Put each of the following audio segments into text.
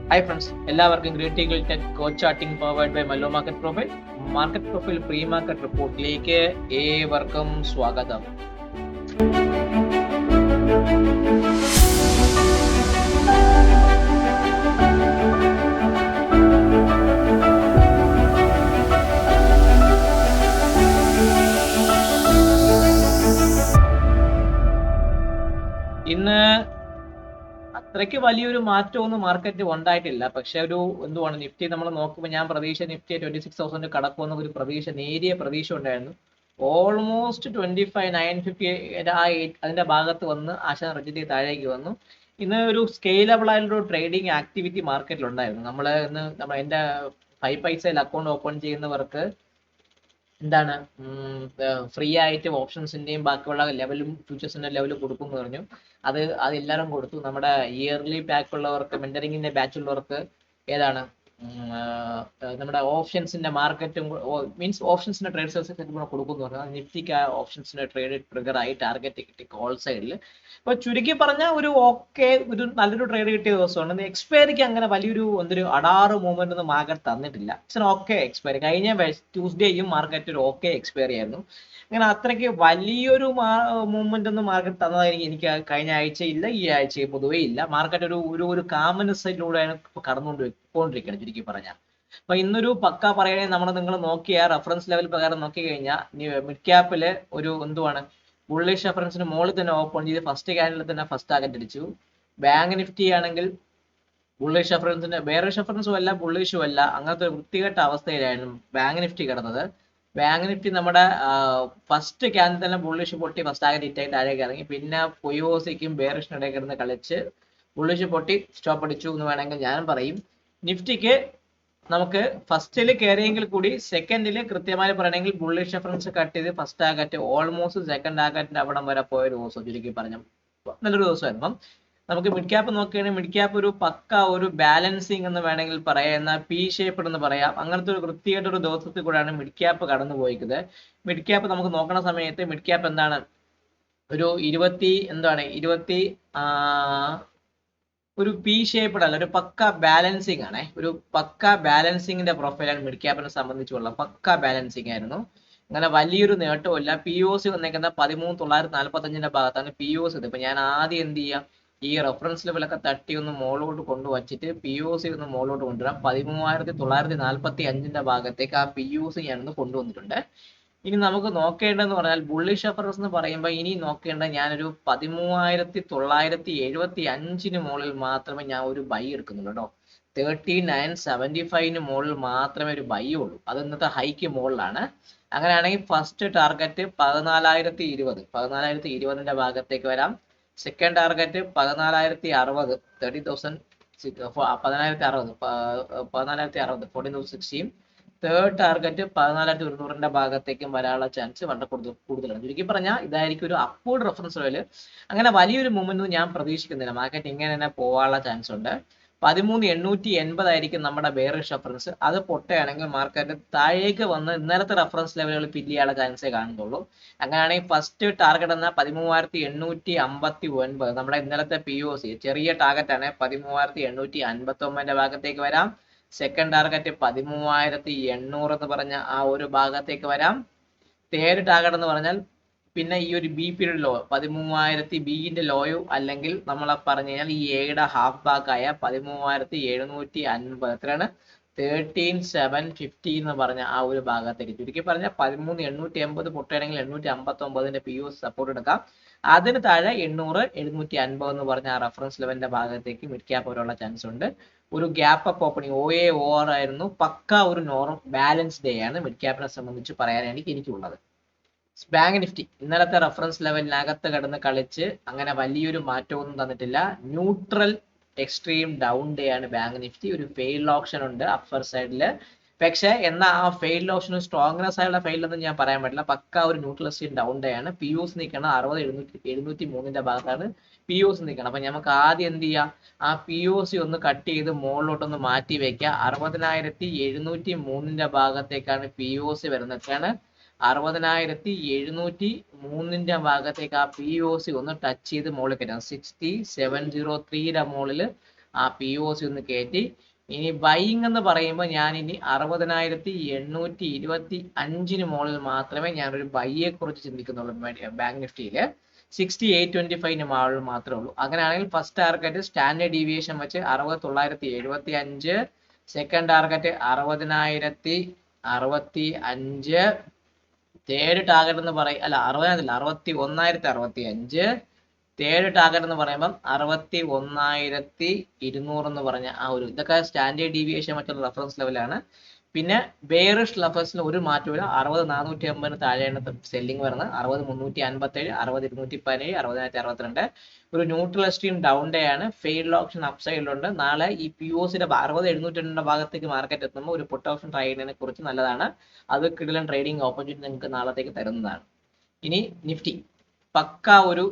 Hi friends, എല്ലാവർക്കും great eagle tech coach charting powered by മല്ലോ market profile pre market റിപ്പോർട്ടിലേക്ക് ഏവർക്കും സ്വാഗതം. ഇന്ന് അത്രയ്ക്ക് വലിയൊരു മാറ്റമൊന്നും മാർക്കറ്റ് ഉണ്ടായിട്ടില്ല. പക്ഷെ ഒരു എന്തുവാണ്, നിഫ്റ്റി നമ്മൾ നോക്കുമ്പോൾ ഞാൻ പ്രതീക്ഷ നിഫ്റ്റി 26,000 കടക്കുമെന്ന ഒരു നേരിയ പ്രതീക്ഷ ഉണ്ടായിരുന്നു. ഓൾമോസ്റ്റ് 25,950 അതിന്റെ ഭാഗത്ത് വന്ന് ആശാൻ റജിതി താഴേക്ക് വന്നു. ഇന്ന് ഒരു സ്കെയിലബിൾ ആയിട്ടുള്ള ട്രേഡിംഗ് ആക്ടിവിറ്റി മാർക്കറ്റിൽ ഉണ്ടായിരുന്നു. നമ്മൾ എന്റെ 5 പൈസയിൽ അക്കൗണ്ട് ഓപ്പൺ ചെയ്യുന്നവർക്ക് എന്താണ് ഫ്രീ ആയിട്ട് ഓപ്ഷൻസിന്റെയും ബാക്കിയുള്ള ലെവലും ഫ്യൂച്ചേഴ്സിന്റെ ലെവലും കൊടുക്കും എന്ന് പറഞ്ഞു. അത് എല്ലാവരും കൊടുത്തു. നമ്മുടെ ഇയർലി പാക്ക് ഉള്ളവർക്ക്, മെന്ററിംഗിന്റെ ബാച്ച് ഉള്ളവർക്ക് ഏതാണ് നമ്മുടെ ഓപ്ഷൻസിന്റെ മാർക്കറ്റും മീൻസ് ഓപ്ഷൻസിന്റെ ട്രേഡ് സെൽസ് കൂടെ കൊടുക്കും എന്ന് പറഞ്ഞു. നിഫ്റ്റിക്ക് ഓപ്ഷൻസിന്റെ ട്രേഡ് ട്രിഗർ ആയി ടാർഗറ്റ് കിട്ടി കോൾ സൈഡിൽ. അപ്പൊ ചുരുക്കി പറഞ്ഞ ഒരു നല്ലൊരു ട്രേഡ് കിട്ടിയ ദിവസമാണ്. എക്സ്പയറിക്ക് അങ്ങനെ വലിയൊരു അടാറ് മൂവ്മെന്റ് ഒന്നും മാർക്കറ്റ് തന്നിട്ടില്ല. ഓക്കെ എക്സ്പയറി കഴിഞ്ഞ ട്യൂസ്ഡേയും മാർക്കറ്റ് ഒരു ഓക്കെ എക്സ്പയറി ആയിരുന്നു. അങ്ങനെ അത്രയ്ക്ക് വലിയൊരു മൂവ്മെന്റ് ഒന്നും മാർക്കറ്റ് തന്നതായി എനിക്ക് കഴിഞ്ഞ ആഴ്ച ഇല്ല, ഈ ആഴ്ച പൊതുവേ ഇല്ല. മാർക്കറ്റ് ഒരു കാമനസിലൂടെയാണ് പോയിക്കൊണ്ടിരിക്കുന്നത് ചുരുക്കി പറഞ്ഞാൽ. അപ്പൊ ഇന്നൊരു പക്ക പറയണേ നിങ്ങൾ നോക്കിയ റെഫറൻസ് ലെവൽ പ്രകാരം നോക്കി കഴിഞ്ഞാൽ മിഡ് ക്യാപ്പില് ഒരു ബുള്ളിഷ് റെഫറൻസിന് മുകളിൽ തന്നെ ഓപ്പൺ ചെയ്ത് ഫസ്റ്റ് ക്യാൻഡിൽ തന്നെ ഫസ്റ്റ് ടാർഗറ്റ് അടിച്ചു. ബാങ്ക് നിഫ്റ്റി ആണെങ്കിൽ ബുള്ളിഷ് റെഫറൻസിന്റെ ബെയറിഷ് റെഫറൻസും അല്ല ബുള്ളിഷും അല്ല, അങ്ങനത്തെ ഒരു വൃത്തികെട്ട അവസ്ഥയിലായിരുന്നു ബാങ്ക് നിഫ്റ്റി കിടന്നത്. ബാങ്ക് നിഫ്റ്റി നമ്മുടെ ഫസ്റ്റ് ക്യാൻഡിൽ തന്നെ ബുള്ളിഷ് പൊട്ടി ഫസ്റ്റ് ടാർഗറ്റ് ഹിറ്റായി താഴേക്ക് ഇറങ്ങി. പിന്നെ പൊയോസിക്കും ബെയറിഷിനും ഇടയിൽ കിടന്ന് കളിച്ച് ബുള്ളിഷ് പൊട്ടി സ്റ്റോപ്പ് അടിച്ചു എന്ന് വേണമെങ്കിൽ ഞാൻ പറയും. നിഫ്റ്റിക്ക് നമുക്ക് ഫസ്റ്റിൽ കയറിയെങ്കിൽ കൂടി സെക്കൻഡിൽ കൃത്യമായി പറയണമെങ്കിൽ ബുള്ളിഷ് റെഫറൻസ് കട്ട് ചെയ്ത് ഫസ്റ്റ് ടാർഗറ്റ് ഓൾമോസ്റ്റ് സെക്കൻഡ് ടാർഗറ്റിന്റെ അവിടം വരെ പോയ ഒരു ദിവസം ചുരുക്കി പറഞ്ഞ നല്ലൊരു ദിവസമായിരുന്നു. നമുക്ക് മിഡ് ക്യാപ്പ് നോക്കുകയാണെങ്കിൽ മിഡ് ക്യാപ്പ് ഒരു പക്ക ഒരു ബാലൻസിങ് എന്ന് വേണമെങ്കിൽ പറയാം, എന്നാൽ പി ഷേപ്പ് എന്ന് പറയാം. അങ്ങനത്തെ ഒരു വൃത്തിയായിട്ടൊരു ദിവസത്തിൽ കൂടെയാണ് മിഡ് ക്യാപ്പ് കടന്നു പോയിക്കുന്നത്. മിഡ് ക്യാപ്പ് നമുക്ക് നോക്കുന്ന സമയത്ത് മിഡ് ക്യാപ്പ് എന്താണ് ഒരു ഒരു പി ഷേപ്പ്ഡ് അല്ല, ഒരു പക്ക ബാലൻസിങ് ആണ്. ഒരു പക്ക ബാലൻസിങ്ങിന്റെ പ്രൊഫൈലാണ് മിഡ് ക്യാപ്പിനെ സംബന്ധിച്ചുള്ള. പക്ക ബാലൻസിങ് ആയിരുന്നു. അങ്ങനെ വലിയൊരു നേട്ടമില്ല. പി ഒ സി വന്നേക്കുന്ന 13,945 ഭാഗത്താണ് പി ഒ സി. ഇപ്പൊ ഞാൻ ആദ്യം എന്ത് ചെയ്യാം, ഈ റെഫറൻസ് ലെവലൊക്കെ തട്ടി ഒന്ന് മുകളിലോട്ട് കൊണ്ടുവച്ചിട്ട് പി ഒ സി ഒന്ന് മുകളിലോട്ട് കൊണ്ടുവരാം. 13,945 ഭാഗത്തേക്ക് ആ പി ഒ സി ഞാനൊന്ന് കൊണ്ടുവന്നിട്ടുണ്ട്. ഇനി നമുക്ക് നോക്കേണ്ടതെന്ന് പറഞ്ഞാൽ ബുള്ളിഷ് റെഫറൻസ് എന്ന് പറയുമ്പോൾ ഇനി നോക്കേണ്ട ഞാനൊരു 13,975 മുകളിൽ മാത്രമേ ഞാൻ ഒരു ബൈ എടുക്കുന്നുള്ളൂ കേട്ടോ. 3975 മുകളിൽ മാത്രമേ ഒരു ബൈ ഉള്ളൂ. അത് ഇന്നത്തെ ഹൈക്ക് മുകളിലാണ്. അങ്ങനെയാണെങ്കിൽ ഫസ്റ്റ് ടാർഗറ്റ് 14,020 ഭാഗത്തേക്ക് വരാം. സെക്കൻഡ് ടാർഗറ്റ് 14,060 14,060 തേർഡ് ടാർഗറ്റ് 14,100 ഭാഗത്തേക്കും വരാനുള്ള ചാൻസ് വളരെ കൂടുതലാണ്. ചുരുക്കി പറഞ്ഞാൽ ഇതായിരിക്കും ഒരു അപ്വേർഡ് റെഫറൻസ് ലെവൽ. അങ്ങനെ വലിയൊരു മൂവ്മെന്റ് ഞാൻ പ്രതീക്ഷിക്കുന്നില്ല. മാർക്കറ്റ് ഇങ്ങനെ തന്നെ പോകാനുള്ള ചാൻസ് ഉണ്ട്. 13,880 ആയിരിക്കും നമ്മുടെ ബെയറിഷ് റെഫറൻസ്. അത് പൊട്ടയാണെങ്കിൽ മാർക്കറ്റ് താഴേക്ക് വന്ന് ഇന്നലത്തെ റെഫറൻസ് ലെവലുകൾ ഫില്ല് ചെയ്യാനുള്ള ചാൻസേ കാണുന്നുള്ളൂ. അങ്ങനെയാണെങ്കിൽ ഫസ്റ്റ് ടാർഗറ്റ് എന്ന 13,859 നമ്മുടെ ഇന്നലത്തെ പി ഒ സി ചെറിയ ടാർഗറ്റ് ആണ്. 13,859 ഭാഗത്തേക്ക് വരാം. സെക്കൻഡ് ടാർഗറ്റ് 13,800 എന്ന് പറഞ്ഞ ആ ഒരു ഭാഗത്തേക്ക് വരാം. തേർഡ് ടാർഗറ്റ് എന്ന് പറഞ്ഞാൽ പിന്നെ ഈ ഒരു ബി പിയുടെ ലോ 13,000 ബിന്റെ ലോയോ അല്ലെങ്കിൽ നമ്മളെ പറഞ്ഞു കഴിഞ്ഞാൽ ഈ എയുടെ ഹാഫ് ബാക്ക് ആയ 13,750 എത്രയാണ് 13,750 എന്ന് പറഞ്ഞ ആ ഒരു ഭാഗത്തേക്ക് ചുരുക്കി പറഞ്ഞാൽ 13,880 പൊട്ടുകയാണെങ്കിൽ 859 പി ഒ സപ്പോർട്ട് എടുക്കാം. അതിന് താഴെ 800 750 എന്ന് പറഞ്ഞ ആ റെഫറൻസ് ലെവലിന്റെ ഭാഗത്തേക്ക് മിഡ് ക്യാപ്പ് വരാനുള്ള ചാൻസ് ഉണ്ട്. ഒരു ഗ്യാപ്പ് അപ്പ് ഓപ്പണിംഗ് OR ആയിരുന്നു. പക്ക ഒരു ബാലൻസ് ഡേ ആണ് മിഡ് ക്യാപ്പിനെ സംബന്ധിച്ച് പറയാനായിട്ട് എനിക്കുള്ളത്. ബാങ്ക് നിഫ്റ്റി ഇന്നലത്തെ റെഫറൻസ് ലെവലിനകത്ത് കിടന്ന് കളിച്ച് അങ്ങനെ വലിയൊരു മാറ്റമൊന്നും തന്നിട്ടില്ല. ന്യൂട്രൽ എക്സ്ട്രീം ഡൗൺ ഡേ ആണ് ബാങ്ക് നിഫ്റ്റി. ഒരു ഫെയിൽഡ് ഓപ്ഷൻ ഉണ്ട് അപ്പർ സൈഡില്. പക്ഷെ എന്നാൽ ആ ഫെയിൽഡ് ഓപ്ഷൻ സ്ട്രോങ്നെസ് ആയുള്ള ഫെയിൽഡ് ഒന്നും ഞാൻ പറയാൻ പറ്റില്ല. പക്ക ഒരു ന്യൂട്രൽ എക്സ്ട്രീം ഡൗൺ ഡേ ആണ്. പി ഒസ് നിൽക്കണം 60,703 ഭാഗത്താണ് പി ഒസ് നിൽക്കണം. അപ്പൊ നമുക്ക് ആദ്യം എന്ത് ചെയ്യാം, ആ പി ഒ സി ഒന്ന് കട്ട് ചെയ്ത് മുകളിലോട്ടൊന്ന് മാറ്റി വെക്കുക. 60,703 ഭാഗത്തേക്കാണ് പി ഒ സി വരുന്നത്. എത്രയാണ് 60,703 ഭാഗത്തേക്ക് ആ പി ഒ സി ഒന്ന് ടച്ച് ചെയ്ത് മുകളിൽ കയറ്റാം. 60,703 മുകളിൽ ആ POC ഒന്ന് കയറ്റി. ഇനി ബൈയിങ് എന്ന് പറയുമ്പോൾ ഞാൻ ഇനി 60,825 മുകളിൽ മാത്രമേ ഞാനൊരു ബൈയെ കുറിച്ച് ചിന്തിക്കുന്നുള്ളൂ. ബാങ്ക് നിഫ്റ്റിയിൽ 6825 മുകളിൽ മാത്രമേ ഉള്ളൂ. അങ്ങനെയാണെങ്കിൽ ഫസ്റ്റ് ടാർഗറ്റ് സ്റ്റാൻഡേർഡ് ഡീവിയേഷൻ വെച്ച് 60,975, സെക്കൻഡ് ടാർഗറ്റ് 60,065, തേർഡ് ടാർഗറ്റ് എന്ന് പറയും അല്ല 61,065, തേർഡ് ടാർഗറ്റ് എന്ന് പറയുമ്പം 61,200 എന്ന് പറഞ്ഞ ആ ഒരു ഇതൊക്കെ സ്റ്റാൻഡേർഡ് ഡീവിയേഷൻ മറ്റുള്ള റെഫറൻസ് ലെവലാണ്. പിന്നെ ബെയറിഷ് ലെവൽസിന് ഒരു മാറ്റമില്ല. 60,450 താഴെയാണ് സെല്ലിംഗ് വരുന്നത്. 60,357, 60,217, 60,062. ഒരു ന്യൂട്രൽ സ്ട്രീം ഡൗൺ ഡേ ആണ്. ഫെയിൽഡ് ഓപ്ഷൻ അപ്സൈഡിലുണ്ട്. നാളെ ഈ POCയുടെ 60,702 ഭാഗത്തേക്ക് മാർക്കറ്റ് എത്തുമ്പോൾ ഒരു പുട്ട് ഓപ്ഷൻ ട്രൈ ചെയ്യുന്നതിനെ കുറിച്ച് നല്ലതാണ്. അത് കിടിലൻ ട്രേഡിംഗ് ഓപ്പർച്യൂണിറ്റി നിങ്ങൾക്ക് നാളത്തേക്ക് തരുന്നതാണ്. ഇനി നിഫ്റ്റി പക്ക ഒരു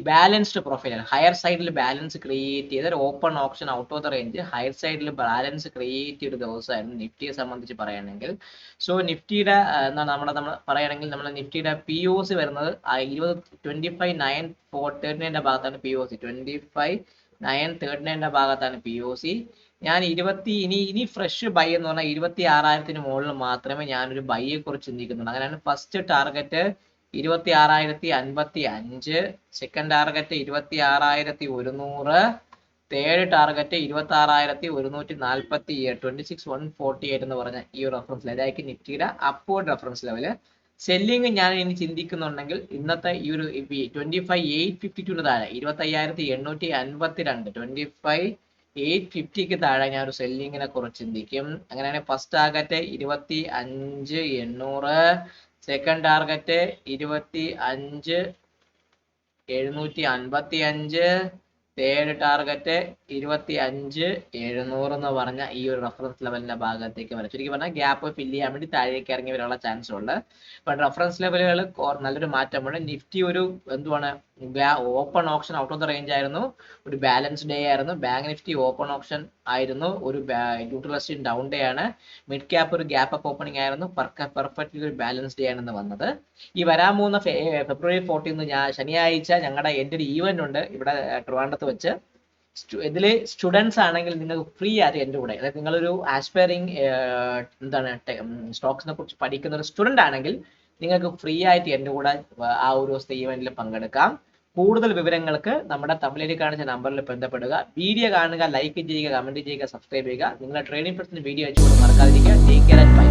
ബാലൻസ്ഡ് പ്രൊഫൈലാണ്. ഹയർ സൈഡിൽ ബാലൻസ് ക്രിയേറ്റ് ചെയ്ത ഒരു open option out of the range higher സൈഡിൽ ബാലൻസ് ക്രിയേറ്റ് ചെയ്ത ദിവസമായിരുന്നു നിഫ്റ്റിയെ സംബന്ധിച്ച് പറയുകയാണെങ്കിൽ. സോ നിഫ്റ്റിയുടെ എന്താണ് നമ്മൾ പറയുകയാണെങ്കിൽ നമ്മൾ നിഫ്റ്റിയുടെ POC വരുന്നത് 25,939 ഭാഗത്താണ് POC. 25,939 ഭാഗത്താണ് POC. ഞാൻ ഇനി ഫ്രഷ് ബൈ എന്ന് പറഞ്ഞാൽ 26,000 മുകളിൽ മാത്രമേ ഞാനൊരു ബൈയെ കുറിച്ച് ചിന്തിക്കുന്നുള്ളൂ. അങ്ങനെയാണ് first target 26,055, second target 26,100, third target 26,147, 26,148 എന്ന് പറഞ്ഞ ഈ ഒരു റെഫറൻസ് ലെവൽ അതായിരിക്കും നിഫ്റ്റിയുടെ അപ്വേർഡ് റെഫറൻസ് ലെവല്. സെല്ലിങ് ഞാൻ ഇനി ചിന്തിക്കുന്നുണ്ടെങ്കിൽ ഇന്നത്തെ ഈ ഒരു 25,852 താഴെ 25,852, 25,850 താഴെ ഞാൻ ഒരു സെല്ലിങ്ങിനെ കുറിച്ച് ചിന്തിക്കും. അങ്ങനെയാണെങ്കിൽ first target 25,800, second target 25,755, third target 25,700 എന്ന് പറഞ്ഞ ഈ ഒരു റെഫറൻസ് ലെവലിന്റെ ഭാഗത്തേക്ക് വരും. ശരിക്കും പറഞ്ഞാൽ ഗ്യാപ്പ് ഫില്ല് ചെയ്യാൻ വേണ്ടി താഴേക്ക് ഇറങ്ങി വരാനുള്ള ചാൻസ് ഉണ്ട്. ബട്ട് റെഫറൻസ് ലെവലുകൾ നല്ലൊരു മാറ്റമുണ്ട്. നിഫ്റ്റി ഒരു എന്തുവാണ് open option out of the range ആയിരുന്നു. ഒരു ബാലൻസ് ഡേ ആയിരുന്നു. ബാങ്ക് നിഫ്റ്റി ഓപ്പൺ ഓപ്ഷൻ ആയിരുന്നു. ഒരു ന്യൂട്രൽ സ്ട്രീം ഡൗൺ ഡേ ആണ്. മിഡ് ക്യാപ്പ് ഒരു ഗ്യാപ്പ് അപ്പ് ഓപ്പണിംഗ് ആയിരുന്നു. പെർഫെക്റ്റ്ലി ഒരു ബാലൻസ് ഡേ ആണെന്ന് വന്നത്. ഈ വരാൻ പോകുന്ന ഫെബ്രുവരി 14 ശനിയാഴ്ച ഞങ്ങളുടെ എൻ്റെ ഒരു ഈവന്റ് ഉണ്ട് ഇവിടെ ട്രിവാൻഡ്രത്ത് വെച്ച്. ഇതിൽ സ്റ്റുഡൻസ് ആണെങ്കിൽ നിങ്ങൾക്ക് ഫ്രീ ആയിട്ട് എൻ്റെ കൂടെ, അതായത് നിങ്ങളൊരു ആസ്പയറിംഗ് സ്റ്റോക്സിനെ കുറിച്ച് പഠിക്കുന്ന ഒരു സ്റ്റുഡൻ്റ് ആണെങ്കിൽ നിങ്ങൾക്ക് ഫ്രീ ആയിട്ട് എൻ്റെ കൂടെ ആ ഒരു ദിവസത്തെ ഈവന്റിൽ പങ്കെടുക്കാം. കൂടുതൽ വിവരങ്ങൾക്ക് നമ്മുടെ തമിഴിൽ കാണിച്ച നമ്പറിൽ ബന്ധപ്പെടുക. വീഡിയോ കാണുക, ലൈക്ക് ചെയ്യുക, കമന്റ് ചെയ്യുക, സബ്സ്ക്രൈബ് ചെയ്യുക. നിങ്ങളുടെ ട്രേഡിംഗ് പ്രശ്നം വീഡിയോ വെച്ചുകൊണ്ട് മറക്കാതിരിക്കുക. Take care and by.